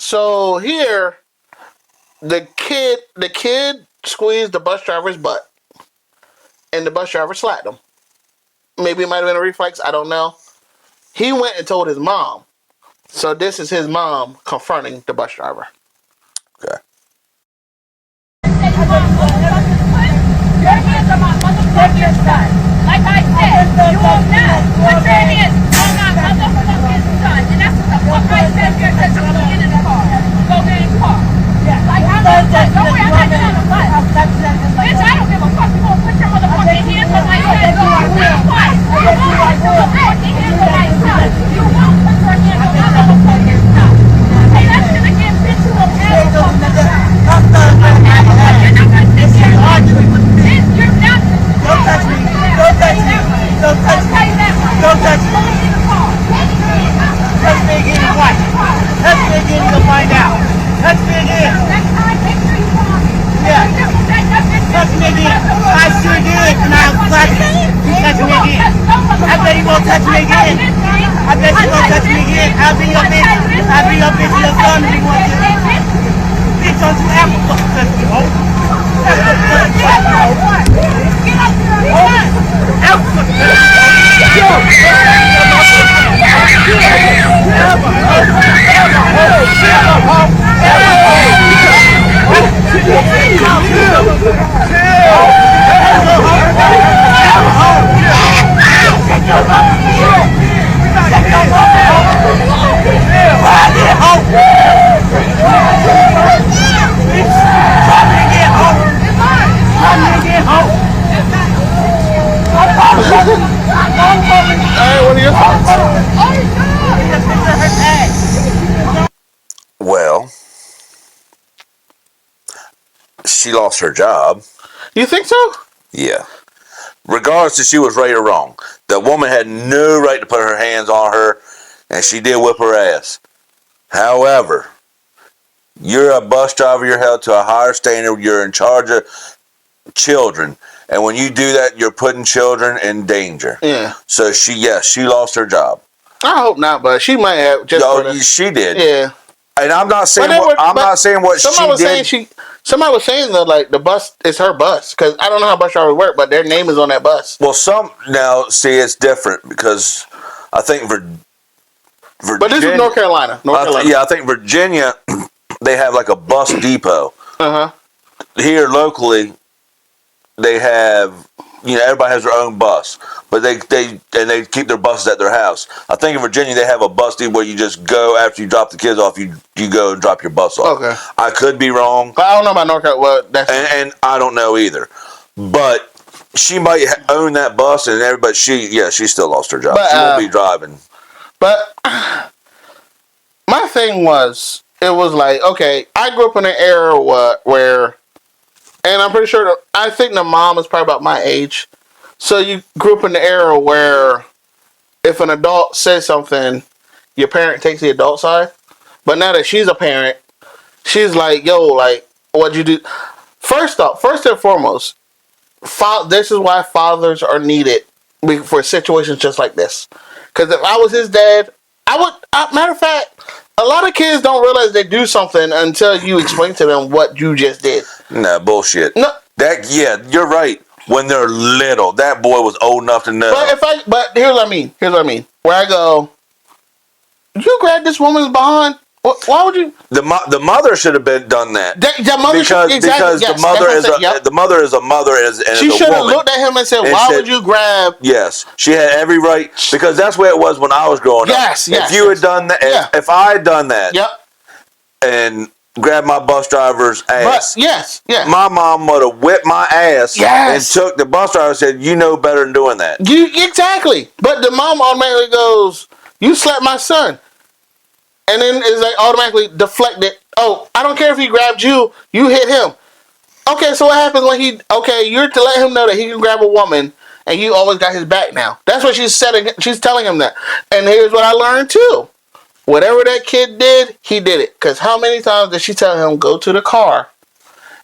So here, the kid squeezed the bus driver's butt, and the bus driver slapped him. Maybe it might have been a reflex. I don't know. He went and told his mom. So this is his mom confronting the bus driver. Okay. Your hands on my motherfucking son. Like I said, you will not put your hands on my motherfucking son. And that's what the fuck I said here because I'm getting in the car. Go get in the car. Like I'm not like, don't worry, I'm not getting on the bus. Bitch, I don't give a fuck. You won't put your motherfucking hands on my son. You won't put your motherfucking hands on my son. You won't put your hands on my motherfucking son. Hey, that's gonna get bitch you will ever fuck the son. You're not gonna sit here and argue with me. You're not. Don't touch me. Don't touch me. Don't touch me. Don't touch me. Touch me again and watch. Touch me again, you'll find out. Touch me again. Yeah. Touch me again. I sure did, and I'll slap you. You touch me again. I bet you won't touch me again. I bet you won't touch me again. I'll be your bitch. I'll be your bitch and your son if you want to. Bitch, don't you ever fucking touch me, ho. What are your thoughts? Well, she lost her job. You think so? Yeah. Regardless if she was right or wrong, the woman had no right to put her hands on her, and she did whip her ass. However, you're a bus driver. You're held to a higher standard. You're in charge of children, and when you do that, you're putting children in danger. Yeah. So she lost her job. I hope not, but she might have. She did. Yeah. And I'm not saying not saying what she did. Somebody was saying though, like the bus is her bus because I don't know how bus drivers work, but their name is on that bus. Well, see, it's different because I think Virginia. But this is North Carolina. Yeah, I think Virginia, they have like a bus depot. Here locally, they have, everybody has their own bus, but they keep their buses at their house. I think in Virginia they have a bus depot where you just go after you drop the kids off, you go and drop your bus off. Okay. I could be wrong. But I don't know about North Carolina. Well, and I don't know either. But she might own that bus, and everybody. She still lost her job. But, she won't be driving. But my thing was, it was like, okay, I grew up in an era where, and I'm pretty sure, I think the mom is probably about my age. So you grew up in the era where if an adult says something, your parent takes the adult side. But now that she's a parent, she's like, yo, like, what'd you do? First and foremost, this is why fathers are needed for situations just like this. Because if I was his dad, matter of fact, a lot of kids don't realize they do something until you explain to them what you just did. Nah, bullshit. No. You're right. When they're little, that boy was old enough to know. But here's what I mean. Where I go, you grabbed this woman's behind. Why would you? The mother should have done that. The mother because the mother is a mother as she should have woman. looked at him and said, "Why would you grab?" Yes, she had every right because that's where it was when I was growing up. Yes. If you had done that, if I had done that, and grabbed my bus driver's ass, my mom would have whipped my ass and took the bus driver and said, "You know better than doing that." Exactly, but the mom automatically goes, "You slapped my son." And then it's like automatically deflected. Oh, I don't care if he grabbed you. You hit him. Okay, so what happens when you're to let him know that he can grab a woman and you always got his back now. That's what she's telling him that. And here's what I learned too. Whatever that kid did, he did it. Because how many times did she tell him, go to the car?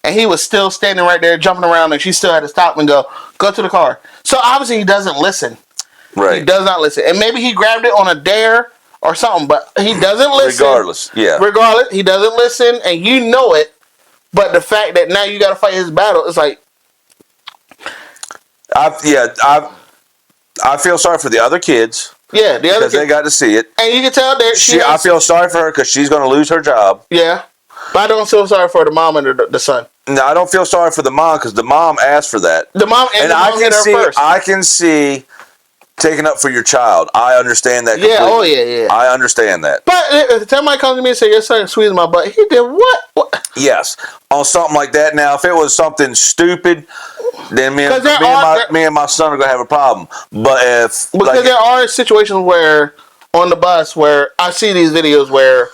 And he was still standing right there jumping around and she still had to stop and go to the car. So obviously he doesn't listen. Right. He does not listen. And maybe he grabbed it on a dare or something, but he doesn't listen. Regardless, he doesn't listen, and you know it. But the fact that now you got to fight his battle, it's like, I feel sorry for the other kids. Yeah, the other because they got to see it, and you can tell that I feel sorry for her because she's going to lose her job. Yeah, but I don't feel sorry for the mom and the son. No, I don't feel sorry for the mom because the mom asked for that. The mom and the mom hit her first. I can see taking up for your child. I understand that completely. Yeah, oh yeah. I understand that. But if somebody comes to me and say, your son squeezed my butt, he did what? Yes. On something like that. Now, if it was something stupid, then me and my son are going to have a problem. But there are situations where, on the bus, where I see these videos where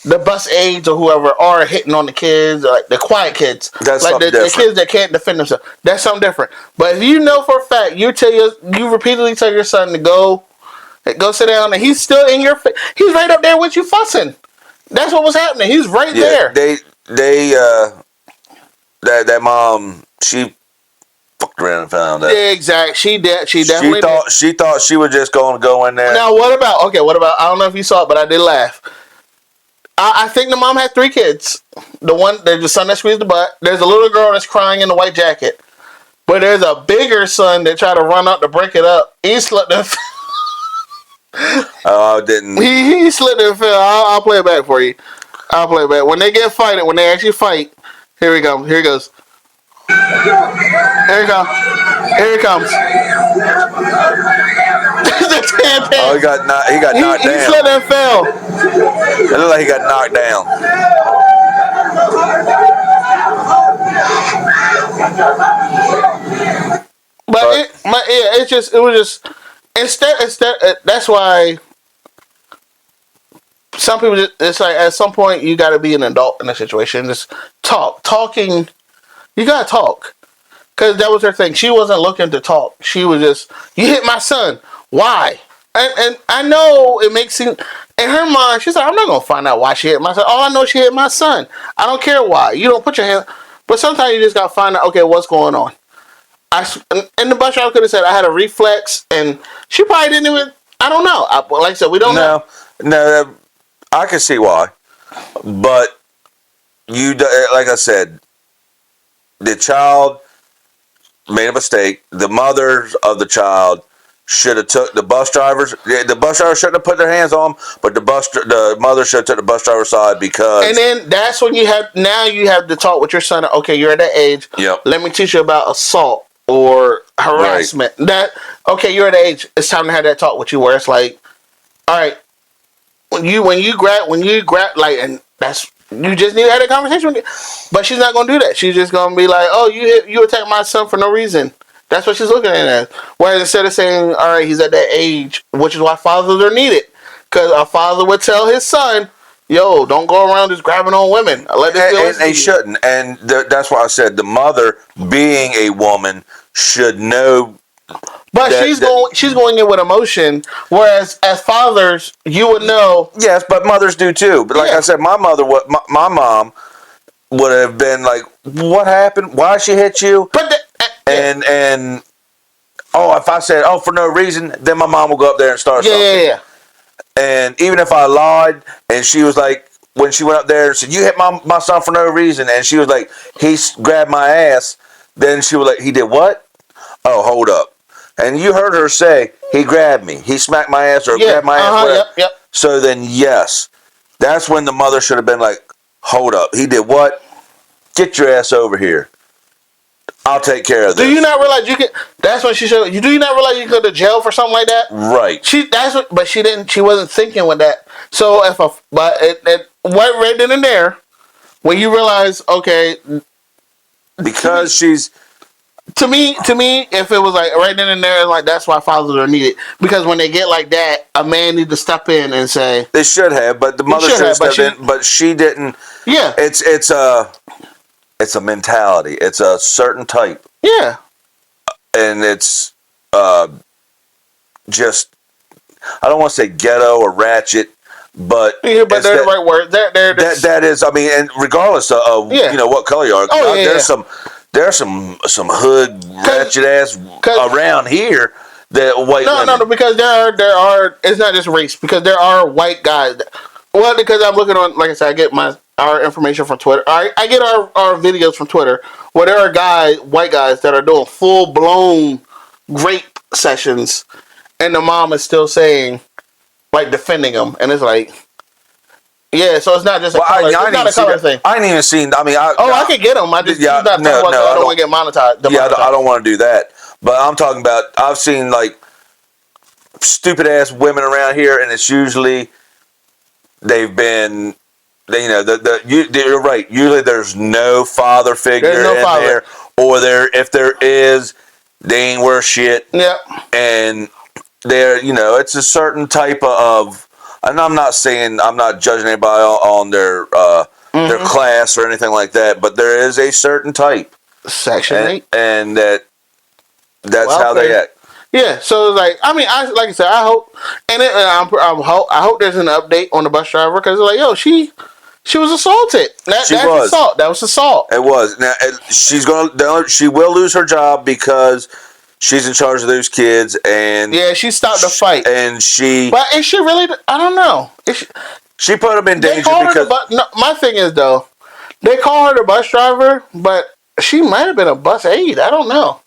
the bus aides or whoever are hitting on the kids, like the quiet kids. That's like something the kids that can't defend themselves. That's something different. But if you know for a fact, you repeatedly tell your son to go sit down, and he's still in your face. He's right up there with you fussing. That's what was happening. He's right there. That mom, she fucked around and found out. Yeah, exactly. She definitely did. She thought she was just going to go in there. Now, what about, I don't know if you saw it, but I did laugh. I think the mom had 3 kids. There's the son that squeezed the butt. There's a little girl that's crying in the white jacket. But there's a bigger son that tried to run up to break it up. He slipped and fell. Oh, I didn't. He slipped and fell. I'll play it back for you. I'll play it back. When they actually fight, here he comes. Here he goes. Here he comes. Here he comes. Oh, he got knocked down. He slipped and fell. It looked like he got knocked down. But it was just instead. That's why some people it's like at some point you got to be an adult in a situation. Just talking. You gotta talk, because that was her thing. She wasn't looking to talk. She was just, you hit my son. Why? And I know it makes it in her mind. She's like, I'm not gonna find out why she hit my son. All I know, she hit my son. I don't care why. You don't put your hand. But sometimes you just gotta find out. Okay, what's going on? And the bus driver could have said I had a reflex, and she probably didn't even. I don't know. Like I said, we don't know. No, I can see why, but like I said. The child made a mistake. The mother of the child should have took the bus drivers. The bus driver shouldn't have put their hands on them, but the mother should have took the bus driver's side because. And then that's when you have to talk with your son. Okay, you're at that age. Yep. Let me teach you about assault or harassment. Right. You're at that age. It's time to have that talk with you where it's like, all right, when you grab like, and that's. You just need to have a conversation with her. But she's not going to do that. She's just going to be like, oh, you attacked my son for no reason. That's what she's looking at it as. Whereas instead of saying, all right, he's at that age, which is why fathers are needed. Because a father would tell his son, yo, don't go around just grabbing on women. And they shouldn't. And that's why I said the mother, being a woman, should know. But she's going in with emotion, whereas as fathers, you would know. Yes, but mothers do too. But like I said, my mom would have been like, "What happened? Why she hit you?" But if I said, "Oh, for no reason," then my mom will go up there and start something. Yeah. And even if I lied, and she was like, when she went up there and said, "You hit my son for no reason," and she was like, "He grabbed my ass," then she was like, "He did what?" Oh, hold up. And you heard her say, he grabbed me. He smacked my ass or grabbed my ass. Yep. So then, yes. That's when the mother should have been like, hold up. He did what? Get your ass over here. I'll take care of this. Do you not realize you could... That's what she should... Do you not realize you could go to jail for something like that? Right. But she didn't... She wasn't thinking with that. So what right then and there, when you realize, okay... Because she's... To me, if it was like right then and there, like that's why fathers are needed. Because when they get like that, a man needs to step in and say they should have, but the mother should have stepped in, but she didn't. Yeah, it's a mentality. It's a certain type. Yeah, and it's just I don't want to say ghetto or ratchet, but they're the right word. That is, I mean, and regardless of what color you are, there's some hood ratchet ass around here The white women. No, because there are. It's not just race because there are white guys. Well, because I'm looking on, like I said, I get our information from Twitter. I get our videos from Twitter where there are white guys that are doing full blown rape sessions, and the mom is still saying, like, defending them, and it's like, yeah. So it's not just a color. It's not a color thing. I ain't even seen. I mean, I could get them. I just not talking about. I don't want to get monetized. Yeah, I don't want to do that. But I'm talking about. I've seen like stupid ass women around here, and it's usually they've been. You're right. Usually, there's no father figure there, or if there is, they ain't worth shit. Yep. And it's a certain type of. And I'm not judging anybody on their class or anything like that, but there is a certain type. Section 8. And that's how they act. Yeah, so it's like, I mean, like I said, I hope, and I hope there's an update on the bus driver, because like, yo, she was assaulted. That's assault. That was assault. It was. Now she will lose her job because she's in charge of those kids, and yeah, she stopped the fight, but is she really? I don't know. She put them in danger because my thing is though, they call her the bus driver, but she might have been a bus aide. I don't know.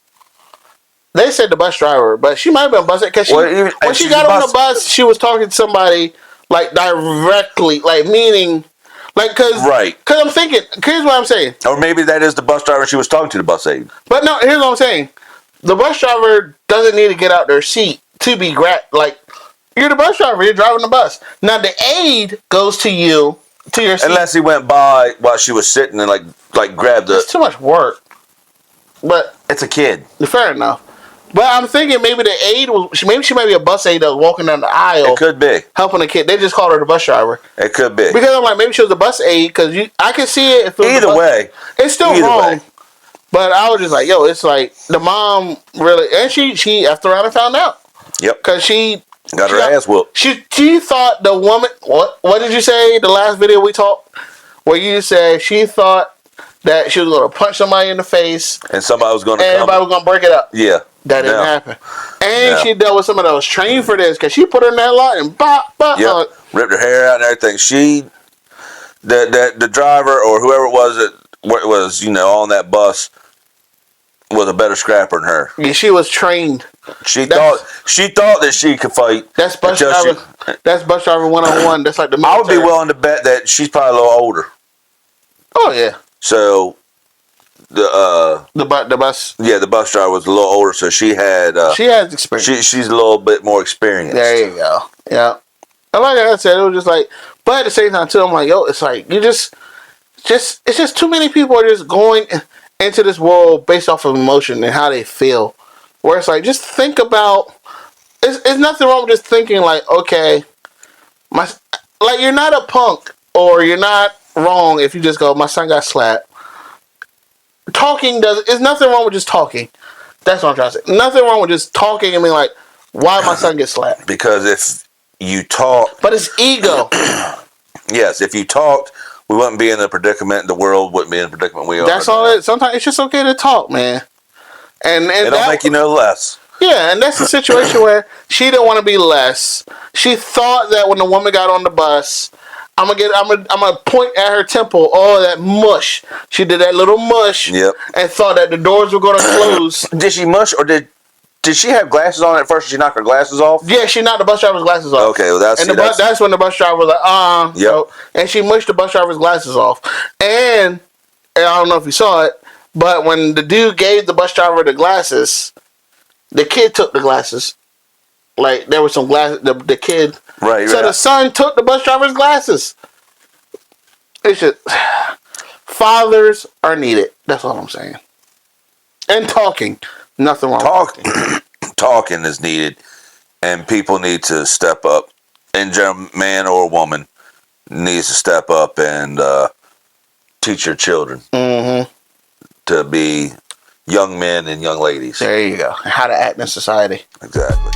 They said the bus driver, but she might have been a bus aide because when she got on the bus, she was talking to somebody like directly, like meaning. Like, because I'm thinking, here's what I'm saying. Or maybe that is the bus driver she was talking to, the bus aide. But no, here's what I'm saying. The bus driver doesn't need to get out their seat to be like, you're the bus driver, you're driving the bus. Now, the aide goes to your seat. Unless he went by while she was sitting and, like grabbed It's too much work. But it's a kid. Fair enough. But I'm thinking maybe the aide maybe she might be a bus aide that was walking down the aisle. It could be. Helping the kid. They just called her the bus driver. It could be. Because I'm like, maybe she was a bus aide, because I can see it if it was either way. It's still wrong. But I was just like, yo, it's like the mom really, and she after around and found out. Yep. Because she got her ass whooped. She thought the woman, what did you say the last video we talked? Where you said she thought that she was going to punch somebody in the face. And somebody was going to everybody was going to break it up. Yeah. That didn't happen. And she dealt with someone that was trained for this, because she put her in that lot and ripped her hair out and everything. The driver or whoever it was that was, on that bus was a better scrapper than her. Yeah, she was trained. She thought that she could fight. That's bus driver. That's bus driver 101. That's like the military. I would be willing to bet that she's probably a little older. Oh yeah. So the bus. Yeah, the bus driver was a little older, so she has experience. She's a little bit more experienced. There you go. Yeah. And like I said, it was just like, but at the same time too, I'm like, yo, it's like it's just too many people are just going into this world based off of emotion and how they feel. Where it's like, just think about, it's nothing wrong with just thinking like, okay, you're not a punk, or you're not wrong if you just go, my son got slapped. There's nothing wrong with just talking. That's what I'm trying to say. Nothing wrong with just talking and being like, why my son get slapped? Because if you talk, but it's ego. Yes, if you talked, we wouldn't be in the predicament. The world wouldn't be in the predicament we are. That's all. Sometimes it's just okay to talk, man. And it don't make you no less. Yeah, and that's the situation where she didn't want to be less. She thought that when the woman got on the bus, I'm gonna point at her temple. Oh, that mush! She did that little mush. Yep. And thought that the doors were gonna close. Did she mush, or did she have glasses on at first? Did she knock her glasses off? Yeah, she knocked the bus driver's glasses off. Okay, well that's when the bus driver was like, Yep. So, and she mushed the bus driver's glasses off. And I don't know if you saw it, but when the dude gave the bus driver the glasses, the kid took the glasses. Like, there was some glasses, the kid. Right. So the son took the bus driver's glasses. It's just, fathers are needed. That's all I'm saying. And talking. Nothing wrong with talking. Talking is needed, and people need to step up. In general, man or woman needs to step up and teach your children to be young men and young ladies. There you go. How to act in society. Exactly.